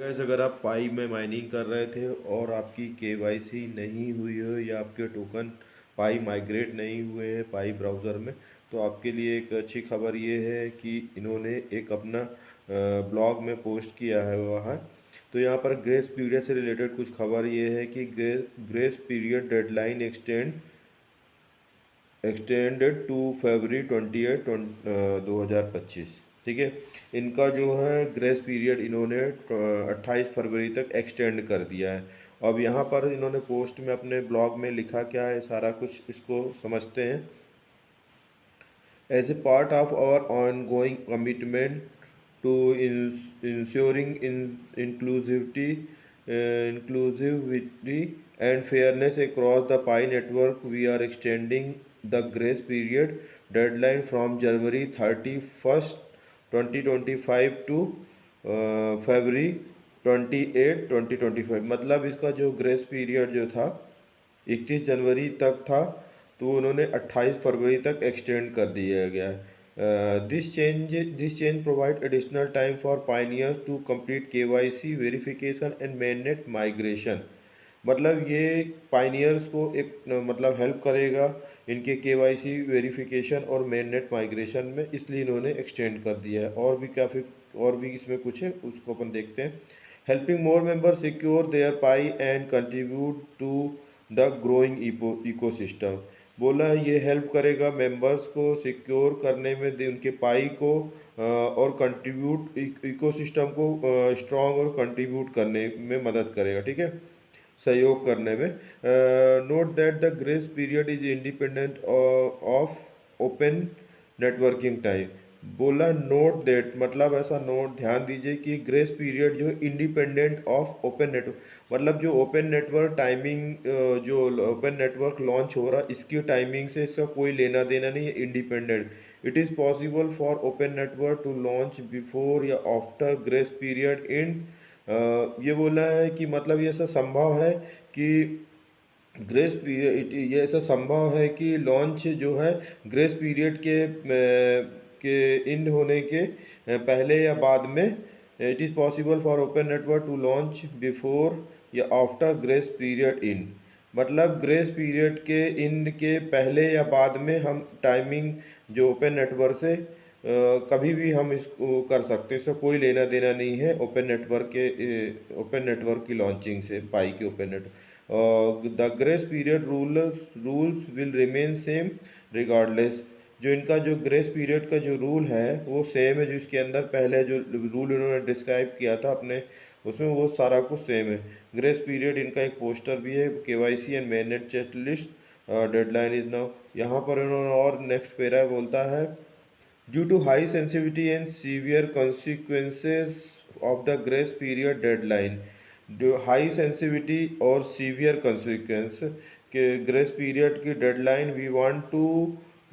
Guys, अगर आप पाई में माइनिंग कर रहे थे और आपकी केवाईसी नहीं हुई हो या आपके टोकन पाई माइग्रेट नहीं हुए हैं पाई ब्राउज़र में, तो आपके लिए एक अच्छी खबर ये है कि इन्होंने एक अपना ब्लॉग में पोस्ट किया है वहाँ। तो यहाँ पर ग्रेस पीरियड से रिलेटेड कुछ खबर ये है कि grace period deadline extended to February 28 2025। ठीक है, इनका जो है ग्रेस पीरियड इन्होंने 28 फरवरी तक एक्सटेंड कर दिया है। अब यहाँ पर इन्होंने पोस्ट में अपने ब्लॉग में लिखा क्या है, सारा कुछ इसको समझते हैं। As a part of our ongoing commitment to ensuring inclusivity and fairness across the Pi network, we are extending the grace period deadline from January 31st, 2025 to February 28, 2025। मतलब इसका जो ग्रेस पीरियड जो था 21 जनवरी तक था, तो उन्होंने 28 फरवरी तक एक्सटेंड कर दिया गया है। This change provide additional time for pioneers to complete KYC verification and mainnet migration. मतलब ये पाइनियर्स को एक मतलब हेल्प करेगा इनके केवाईसी वेरिफिकेशन और मेननेट माइग्रेशन में, इसलिए इन्होंने एक्सटेंड कर दिया है। और भी इसमें कुछ है, उसको अपन देखते हैं। Helping more member secure their Pi and contribute to the growing ecosystem. बोला है ये हेल्प करेगा मेंबर्स को सिक्योर करने में, उनके पाई को और कंट्रीब्यूट इकोसिस्टम को स्ट्रॉन्ग और कंट्रीब्यूट करने में मदद करेगा। ठीक है, सहयोग करने में। Note that the grace period is independent of open networking time. बोला नोट दैट, मतलब ऐसा नोट ध्यान दीजिए कि ग्रेस पीरियड जो इंडिपेंडेंट ऑफ ओपन नेटवर्क, मतलब जो ओपन नेटवर्क टाइमिंग, जो ओपन नेटवर्क लॉन्च हो रहा इसकी टाइमिंग से इसका कोई लेना देना नहीं है, independent. It is possible for open network to launch before या आफ्टर ग्रेस पीरियड इन। ये बोला है कि मतलब ये ऐसा संभव है कि ग्रेस पीरियड, ये ऐसा संभव है कि लॉन्च जो है ग्रेस पीरियड के इंड होने के पहले या बाद में। It is possible for open network to launch before या आफ्टर ग्रेस पीरियड इन। मतलब ग्रेस पीरियड के इंड के पहले या बाद में हम टाइमिंग जो ओपन नेटवर्क से कभी भी हम इसको कर सकते हैं, इसका कोई लेना देना नहीं है ओपन नेटवर्क की लॉन्चिंग से, पाई के open network. The grace period rules will remain same regardless. जो इनका जो ग्रेस पीरियड का जो रूल है वो सेम है, जो इसके अंदर पहले जो रूल इन्होंने डिस्क्राइब किया था अपने उसमें, वो सारा कुछ सेम है। ग्रेस पीरियड इनका एक पोस्टर भी है, KYC and mainnet check list deadline is now. यहाँ पर इन्होंने और नेक्स्ट पैरा बोलता है, due to high sensitivity and severe consequences of the grace period deadline. जो हाई सेंसिटिविटी और सीवियर consequence के ग्रेस पीरियड की deadline,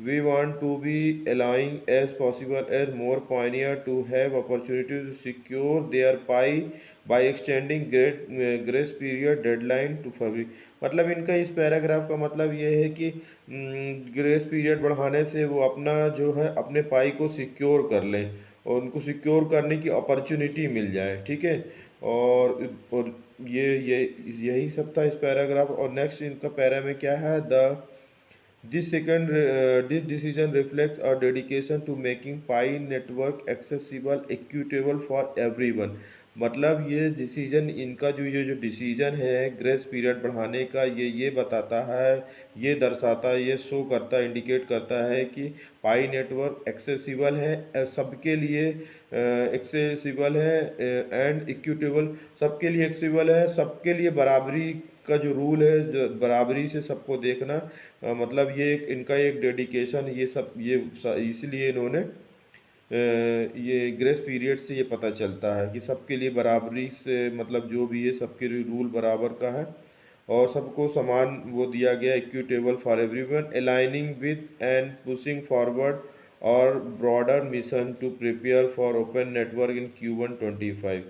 we want to be allowing as possible as more pioneer to have opportunity to secure their pie by extending grace period deadline to February। मतलब इनका इस paragraph का मतलब ये है कि ग्रेस पीरियड बढ़ाने से वो अपना जो है अपने पाई को सिक्योर कर लें और उनको सिक्योर करने की अपॉर्चुनिटी मिल जाए। ठीक है, और ये यही सब था इस पैराग्राफ। और नेक्स्ट इनका पैरा में क्या है, this decision reflects our dedication to making Pi network accessible, equitable for everyone। मतलब ये डिसीजन इनका जो डिसीजन है ग्रेस पीरियड बढ़ाने का, ये बताता है, ये दर्शाता है, ये शो करता है, इंडिकेट करता है कि पाई नेटवर्क एक्सेसिबल है सबके लिए, एक्सेसिबल है एंड इक्विटेबल, सबके लिए एक्सेसिबल है, सबके लिए बराबरी का जो रूल है, जो बराबरी से सबको देखना। मतलब ये इनका एक डेडिकेशन, ये सब ये इसलिए इन्होंने ये ग्रेस पीरियड से ये पता चलता है कि सबके लिए बराबरी से, मतलब जो भी है सबके लिए रूल बराबर का है और सबको समान वो दिया गया, equitable for everyone, aligning with and pushing forward our broader mission to prepare for open network in Q1 25।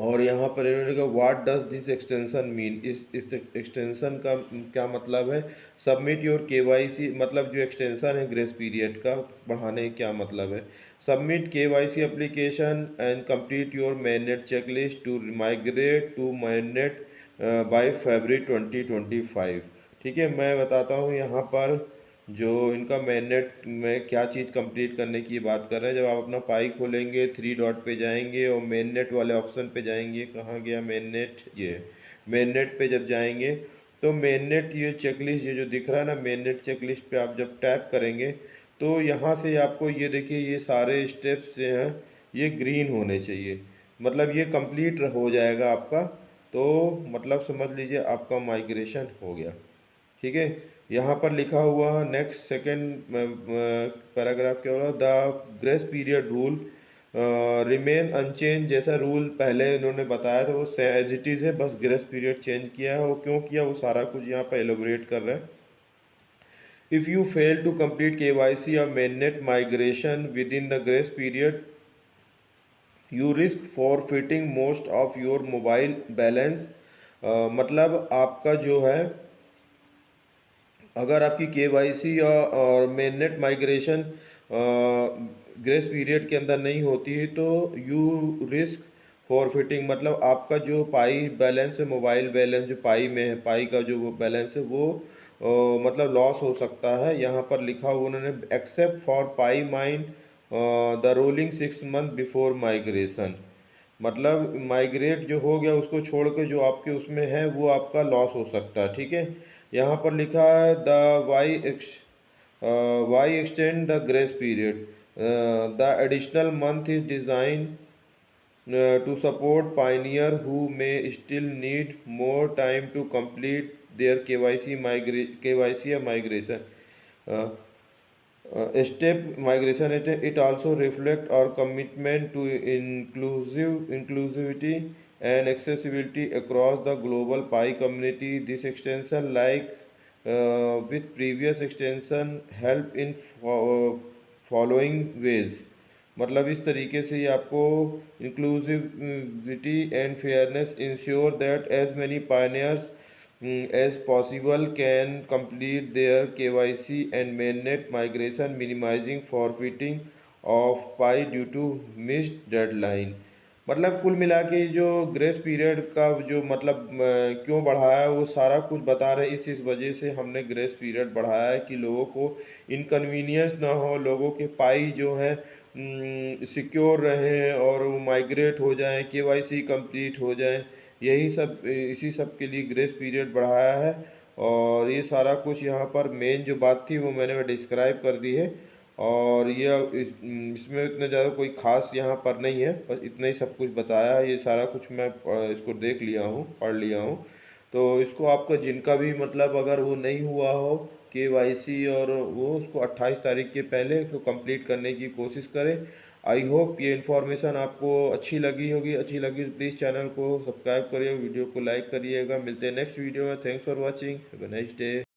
और यहाँ पर इन्होंने कहा what does this extension mean, इस एक्सटेंशन का क्या मतलब है। सबमिट योर केवाईसी, मतलब जो एक्सटेंशन है ग्रेस पीरियड का बढ़ाने का क्या मतलब है। Submit KYC application and complete your Manet checklist to migrate to Manet by February 2025। ठीक है, मैं बताता हूँ यहाँ पर जो इनका मैनेट में क्या चीज़ कंप्लीट करने की बात कर रहे हैं। जब आप अपना पाई खोलेंगे, थ्री डॉट पे जाएंगे और मैनेट वाले ऑप्शन पे जाएंगे। कहाँ गया मैनेट, ये मैनेट पे जब जाएंगे तो मैनेट ये चेकलिस्ट, ये जो दिख रहा है ना मैनेट चेकलिस्ट पे आप जब टैप करेंगे तो यहाँ से आपको ये देखिए ये सारे स्टेप्स जो हैं ये ग्रीन होने चाहिए, मतलब ये कंप्लीट हो जाएगा आपका। तो मतलब समझ लीजिए आपका माइग्रेशन हो गया। ठीक है, यहाँ पर लिखा हुआ नेक्स्ट सेकेंड पैराग्राफ क्या हो रहा, the grace period rule remain unchanged. जैसा रूल पहले इन्होंने बताया था वो एज इट इज़ है, बस ग्रेस पीरियड चेंज किया है। वो क्यों किया वो सारा कुछ यहाँ पर एलोबरेट कर रहे हैं। If you fail to complete KYC or mainnet migration within the grace period, you risk forfeiting most of your mobile balance। मतलब आपका जो है अगर आपकी KYC और mainnet माइग्रेशन ग्रेस पीरियड के अंदर नहीं होती है तो यू रिस्क फॉरफिटिंग, मतलब आपका जो पाई बैलेंस है, मोबाइल बैलेंस जो पाई में है, पाई का जो वो बैलेंस है वो मतलब लॉस हो सकता है। यहाँ पर लिखा हुआ उन्होंने except for pi mind the rolling 6 month before migration, मतलब माइग्रेट जो हो गया उसको छोड़ के जो आपके उसमें है वो आपका लॉस हो सकता है। ठीक है, यहाँ पर लिखा है the why extend the grace period, the additional month is design to support pioneer who may still need more time to complete their KYC or migration step migration. It also reflect our commitment to inclusivity and accessibility across the global Pi community. This extension, like with previous extension, help in following ways, मतलब इस तरीके से ये आपको inclusivity and fairness ensure that as many pioneers as possible can complete their KYC and mainnet migration, minimizing forfeiting of Pi due to missed deadline। मतलब कुल मिला के जो ग्रेस पीरियड का जो मतलब क्यों बढ़ाया है वो सारा कुछ बता रहे हैं। इस वजह से हमने ग्रेस पीरियड बढ़ाया है कि लोगों को इनकन्वीनियंस ना हो, लोगों के पाई जो है सिक्योर रहें और वो माइग्रेट हो जाएं, KYC कंप्लीट हो जाएं। यही सब इसी सब के लिए ग्रेस पीरियड बढ़ाया है। और ये सारा कुछ यहाँ पर मेन जो बात थी वो मैंने डिस्क्राइब कर दी है। और ये इसमें इतना ज़्यादा कोई ख़ास यहाँ पर नहीं है, बस इतना ही सब कुछ बताया है। ये सारा कुछ मैं इसको देख लिया हूँ, पढ़ लिया हूँ। तो इसको आपका जिनका भी मतलब अगर वो नहीं हुआ हो KYC और वो उसको 28 तारीख के पहले इसको कंप्लीट करने की कोशिश करें। आई होप ये इन्फॉर्मेशन आपको अच्छी लगी होगी। अच्छी लगी तो प्लीज़ चैनल को सब्सक्राइब करिए, वीडियो को लाइक करिएगा। मिलते हैं नेक्स्ट वीडियो में। Thanks for watching, have a nice day.